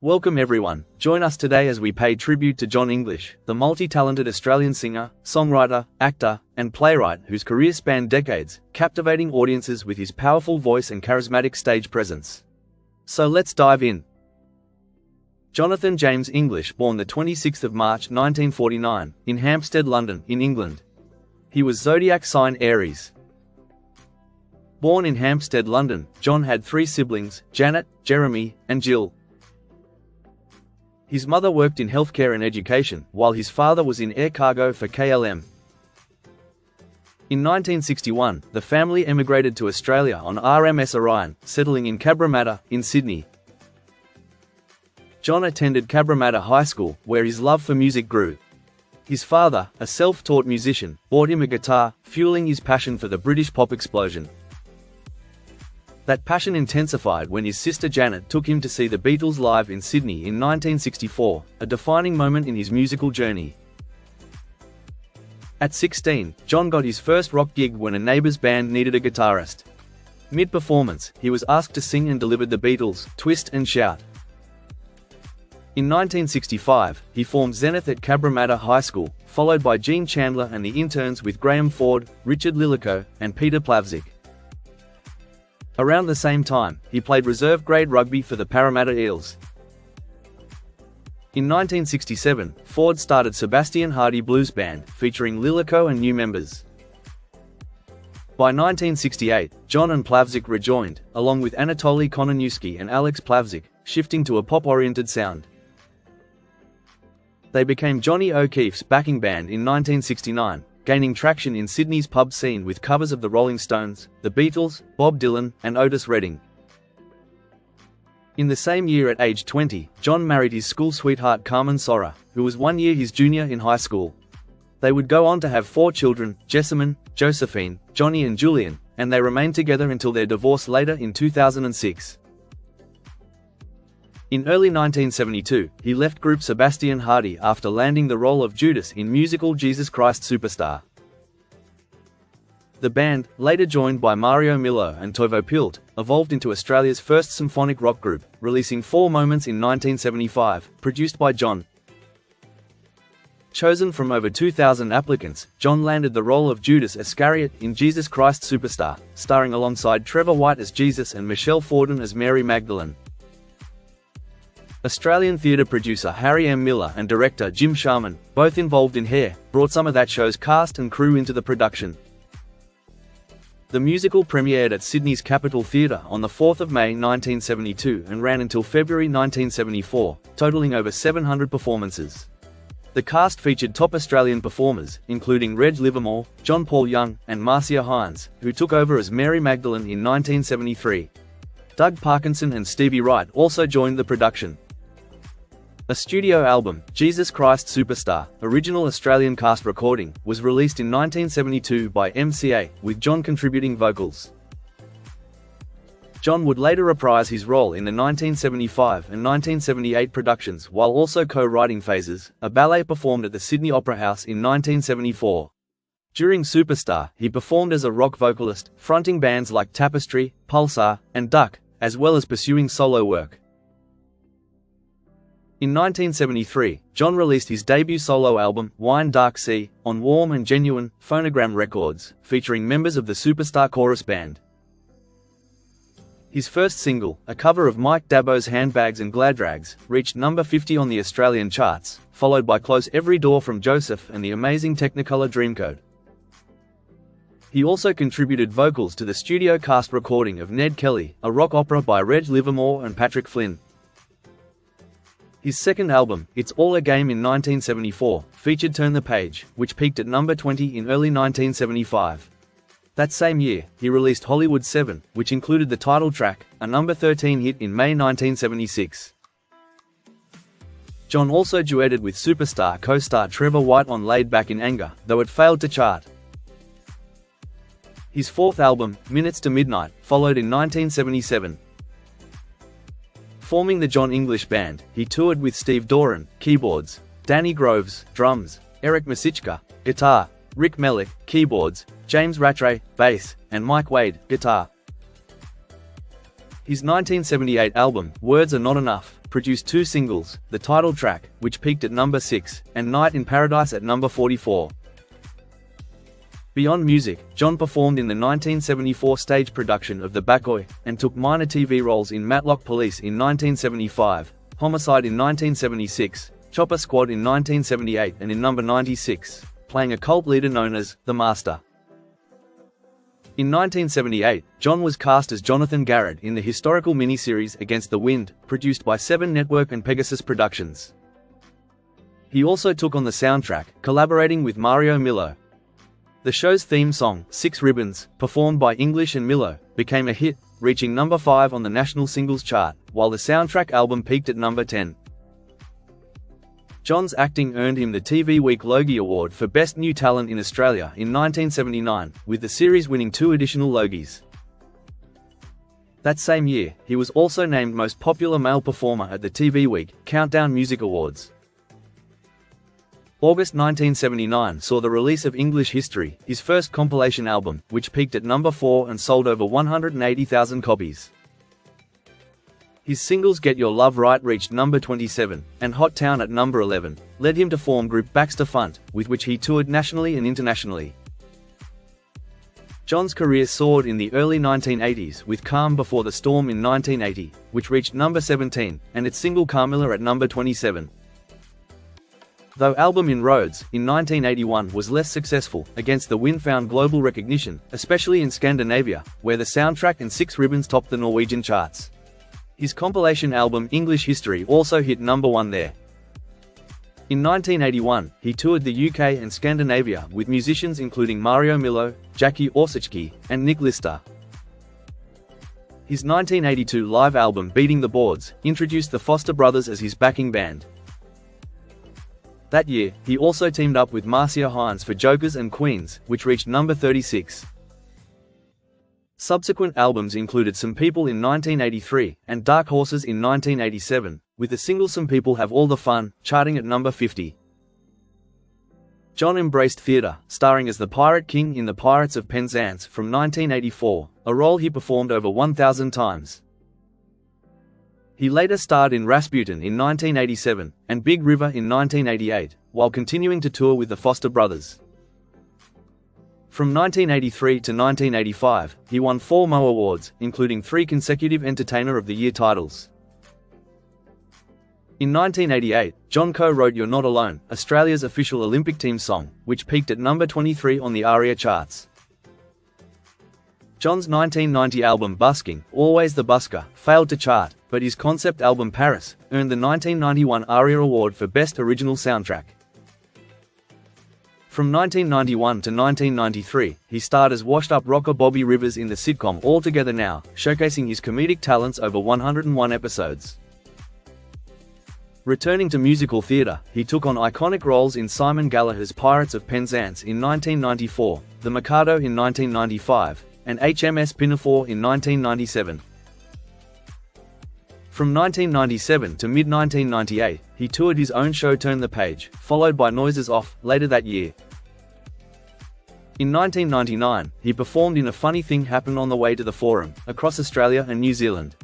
Welcome everyone, join us today as we pay tribute to John English, the multi-talented Australian singer, songwriter, actor, and playwright whose career spanned decades, captivating audiences with his powerful voice and charismatic stage presence. So let's dive in. Jonathan James English, born the 26th of March 1949, in Hampstead, London, in England. He was zodiac sign Aries. Born in Hampstead, London, John had three siblings, Janet, Jeremy, and Jill. His mother worked in healthcare and education, while his father was in air cargo for KLM. In 1961, the family emigrated to Australia on RMS Orion, settling in Cabramatta, in Sydney. John attended Cabramatta High School, where his love for music grew. His father, a self-taught musician, bought him a guitar, fueling his passion for the British pop explosion. That passion intensified when his sister Janet took him to see the Beatles live in Sydney in 1964, a defining moment in his musical journey. At 16, John got his first rock gig when a neighbour's band needed a guitarist. Mid-performance, he was asked to sing and delivered the Beatles' Twist and Shout. In 1965, he formed Zenith at Cabramatta High School, followed by Gene Chandler and the Interns with Graham Ford, Richard Lillico, and Peter Plavsic. Around the same time, he played reserve-grade rugby for the Parramatta Eels. In 1967, Ford started Sebastian Hardy Blues Band, featuring Lillico and new members. By 1968, John and Plavsic rejoined, along with Anatoly Kononewski and Alex Plavsic, shifting to a pop-oriented sound. They became Johnny O'Keeffe's backing band in 1969, gaining traction in Sydney's pub scene with covers of the Rolling Stones, the Beatles, Bob Dylan, and Otis Redding. In the same year at age 20, John married his school sweetheart Carmen Sora, who was 1 year his junior in high school. They would go on to have 4 children, Jessamine, Josephine, Johnny and Julian, and they remained together until their divorce later in 2006. In early 1972, he left group Sebastian Hardy after landing the role of Judas in musical Jesus Christ Superstar. The band, later joined by Mario Milo and Toivo Pilt, evolved into Australia's first symphonic rock group, releasing 4 Moments in 1975, produced by John. Chosen from over 2,000 applicants, John landed the role of Judas Iscariot in Jesus Christ Superstar, starring alongside Trevor White as Jesus and Michelle Forden as Mary Magdalene. Australian theatre producer Harry M. Miller and director Jim Sharman, both involved in Hair, brought some of that show's cast and crew into the production. The musical premiered at Sydney's Capitol Theatre on the 4th of May 1972 and ran until February 1974, totalling over 700 performances. The cast featured top Australian performers, including Reg Livermore, John Paul Young, and Marcia Hines, who took over as Mary Magdalene in 1973. Doug Parkinson and Stevie Wright also joined the production. A studio album, Jesus Christ Superstar, original Australian cast recording, was released in 1972 by MCA, with John contributing vocals. John would later reprise his role in the 1975 and 1978 productions while also co-writing Phases, a ballet performed at the Sydney Opera House in 1974. During Superstar, he performed as a rock vocalist, fronting bands like Tapestry, Pulsar, and Duck, as well as pursuing solo work. In 1973, John released his debut solo album, Wine Dark Sea, on Warm and Genuine, Phonogram Records, featuring members of the Superstar chorus band. His first single, a cover of Mike Dabo's Handbags and Gladrags, reached number 50 on the Australian charts, followed by Close Every Door from Joseph and the amazing Technicolor Dreamcoat. He also contributed vocals to the studio cast recording of Ned Kelly, a rock opera by Reg Livermore and Patrick Flynn. His second album, It's All a Game in 1974, featured Turn the Page, which peaked at number 20 in early 1975. That same year, he released Hollywood 7, which included the title track, a number 13 hit in May 1976. John also duetted with Superstar co-star Trevor White on Laid Back in Anger, though it failed to chart. His fourth album, Minutes to Midnight, followed in 1977. Forming the John English Band, he toured with Steve Doran, keyboards, Danny Groves, drums, Eric Masichka, guitar, Rick Mellick, keyboards, James Rattray, bass, and Mike Wade, guitar. His 1978 album, Words Are Not Enough, produced two singles, the title track, which peaked at number 6, and Night in Paradise at number 44. Beyond music, Jon performed in the 1974 stage production of The Backoi, and took minor TV roles in Matlock Police in 1975, Homicide in 1976, Chopper Squad in 1978 and in number 96, playing a cult leader known as The Master. In 1978, Jon was cast as Jonathan Garrett in the historical miniseries Against the Wind, produced by Seven Network and Pegasus Productions. He also took on the soundtrack, collaborating with Mario Millo. The show's theme song, 6 Ribbons, performed by English and Millo, became a hit, reaching number 5 on the national singles chart, while the soundtrack album peaked at number 10. Jon's acting earned him the TV Week Logie Award for Best New Talent in Australia in 1979, with the series winning 2 additional Logies. That same year, he was also named Most Popular Male Performer at the TV Week Countdown Music Awards. August 1979 saw the release of English History, his first compilation album, which peaked at number 4 and sold over 180,000 copies. His singles Get Your Love Right reached number 27, and Hot Town at number 11, led him to form group Baxter Funt, with which he toured nationally and internationally. Jon's career soared in the early 1980s with Calm Before the Storm in 1980, which reached number 17, and its single Carmilla at number 27. Though album Inroads, in 1981 was less successful, Against the Wind found global recognition, especially in Scandinavia, where the soundtrack and 6 Ribbons topped the Norwegian charts. His compilation album English History also hit number 1 there. In 1981, he toured the UK and Scandinavia with musicians including Mario Millo, Jackie Orsachki, and Nick Lister. His 1982 live album Beating the Boards introduced the Foster Brothers as his backing band. That year, he also teamed up with Marcia Hines for Jokers and Queens, which reached number 36. Subsequent albums included Some People in 1983, and Dark Horses in 1987, with the single Some People Have All the Fun, charting at number 50. Jon embraced theatre, starring as the Pirate King in The Pirates of Penzance from 1984, a role he performed over 1,000 times. He later starred in Rasputin in 1987, and Big River in 1988, while continuing to tour with the Foster Brothers. From 1983 to 1985, he won 4 Mo Awards, including 3 consecutive Entertainer of the Year titles. In 1988, Jon co-wrote You're Not Alone, Australia's official Olympic team song, which peaked at number 23 on the ARIA charts. Jon's 1990 album Busking, Always the Busker, failed to chart, but his concept album Paris earned the 1991 ARIA Award for Best Original Soundtrack. From 1991 to 1993, he starred as washed-up rocker Bobby Rivers in the sitcom All Together Now, showcasing his comedic talents over 101 episodes. Returning to musical theatre, he took on iconic roles in Simon Gallagher's Pirates of Penzance in 1994, The Mikado in 1995, and HMS Pinafore in 1997. From 1997 to mid-1998, he toured his own show Turn the Page, followed by Noises Off, later that year. In 1999, he performed in A Funny Thing Happened on the Way to the Forum, across Australia and New Zealand.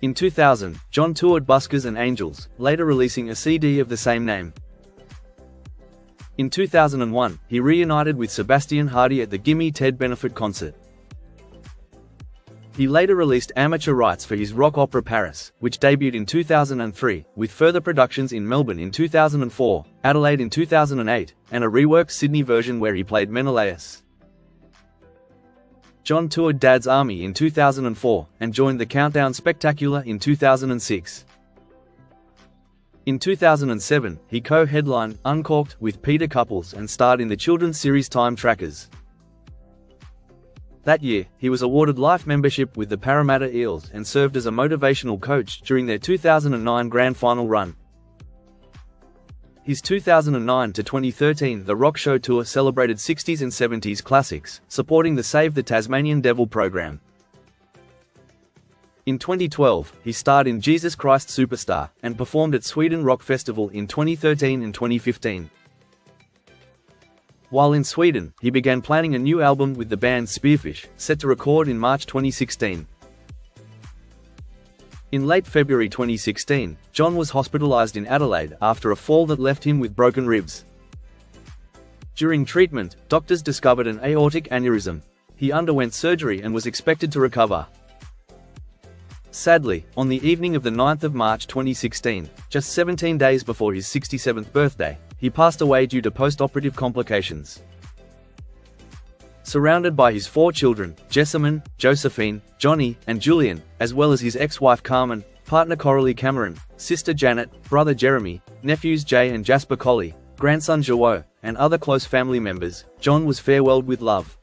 In 2000, Jon toured Buskers and Angels, later releasing a CD of the same name. In 2001, he reunited with Sebastian Hardy at the Gimme Ted benefit concert. He later released amateur rights for his rock opera Paris, which debuted in 2003, with further productions in Melbourne in 2004, Adelaide in 2008, and a reworked Sydney version where he played Menelaus. Jon toured Dad's Army in 2004, and joined the Countdown Spectacular in 2006. In 2007, he co-headlined Uncorked with Peter Couples and starred in the children's series Time Trackers. That year, he was awarded life membership with the Parramatta Eels and served as a motivational coach during their 2009 Grand Final run. His 2009 to 2013 The Rock Show Tour celebrated 60s and 70s classics, supporting the Save the Tasmanian Devil program. In 2012, he starred in Jesus Christ Superstar, and performed at Sweden Rock Festival in 2013 and 2015. While in Sweden, he began planning a new album with the band Spearfish, set to record in March 2016. In late February 2016, John was hospitalized in Adelaide after a fall that left him with broken ribs. During treatment, doctors discovered an aortic aneurysm. He underwent surgery and was expected to recover. Sadly, on the evening of the 9th of March 2016, just 17 days before his 67th birthday, he passed away due to post-operative complications. Surrounded by his 4 children, Jessamine, Josephine, Johnny, and Julian, as well as his ex-wife Carmen, partner Coralie Cameron, sister Janet, brother Jeremy, nephews Jay and Jasper Colley, grandson Joe, and other close family members, John was farewelled with love.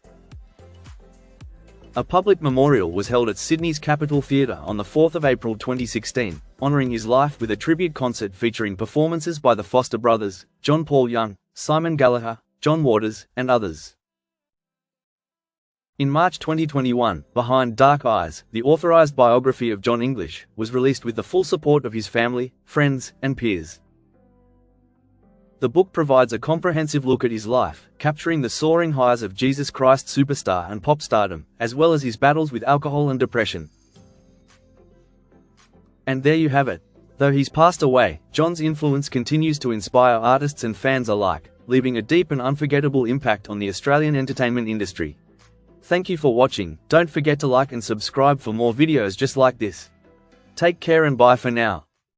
A public memorial was held at Sydney's Capitol Theatre on the 4th of April 2016, honouring his life with a tribute concert featuring performances by the Foster Brothers, John Paul Young, Simon Gallagher, John Waters, and others. In March 2021, Behind Dark Eyes, the authorised biography of John English, was released with the full support of his family, friends, and peers. The book provides a comprehensive look at his life, capturing the soaring highs of Jesus Christ superstar and pop stardom, as well as his battles with alcohol and depression. And there you have it. Though he's passed away, John's influence continues to inspire artists and fans alike, leaving a deep and unforgettable impact on the Australian entertainment industry. Thank you for watching. Don't forget to like and subscribe for more videos just like this. Take care and bye for now.